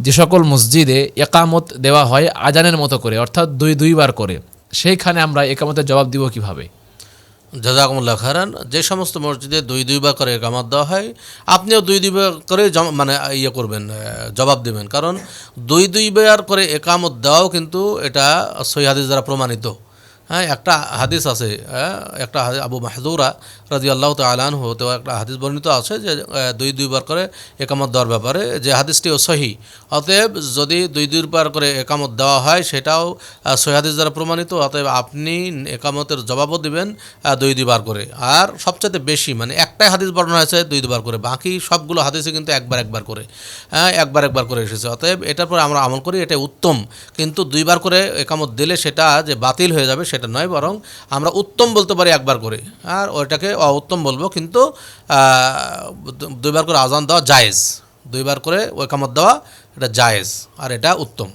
যে সকল মসজিদে একামত দেওয়া হয় আজানের মতো করে, অর্থাৎ দুইবার করে, সেইখানে আমরা একামতের জবাব দিব কিভাবে? জাযাকুমুল্লাহ খায়রান। যে সমস্ত মসজিদে দুইবার করে একামত দেওয়া হয়, আপনিও দুইবার করে মানে করবেন, জবাব দেবেন। কারণ দুইবার করে একামত দেওয়াও কিন্তু এটা সহিহ হাদিস দ্বারা প্রমাণিত। হ্যাঁ, একটা হাদিস আছে, একটা আবু মাহযুরা রাদিয়াল্লাহু তাআলা আনহু হতে একটা হাদিস বর্ণিত আছে যে দুইবার করে একামত দেওয়ার ব্যাপারে, যে হাদিসটিও সহিহ। অতএব যদি দুইবার করে একামত দেওয়া হয় সেটাও সহিহ হাদিস দ্বারা প্রমাণিত। অতএব আপনি একামতের জবাবও দিবেন দুইবার করে। আর সবচেয়ে বেশি মানে একটাই হাদিস বর্ণনা হয়েছে দুইবার করে, বাকি সবগুলো হাদিসে কিন্তু একবার করে, একবার করে এসেছে। অতএব এটার পর আমরা আমল করি, এটা উত্তম। কিন্তু দুইবার করে একামত দিলে সেটা যে বাতিল হয়ে যাবে সেটা নয়, বরং আমরা উত্তম বলতে পারি একবার করে, আর ওইটাকে উত্তম বলবো। কিন্তু দুইবার করে আজান দেওয়া জায়েজ, দুইবার করে একামত দেওয়া এটা জায়েজ, আর এটা উত্তম।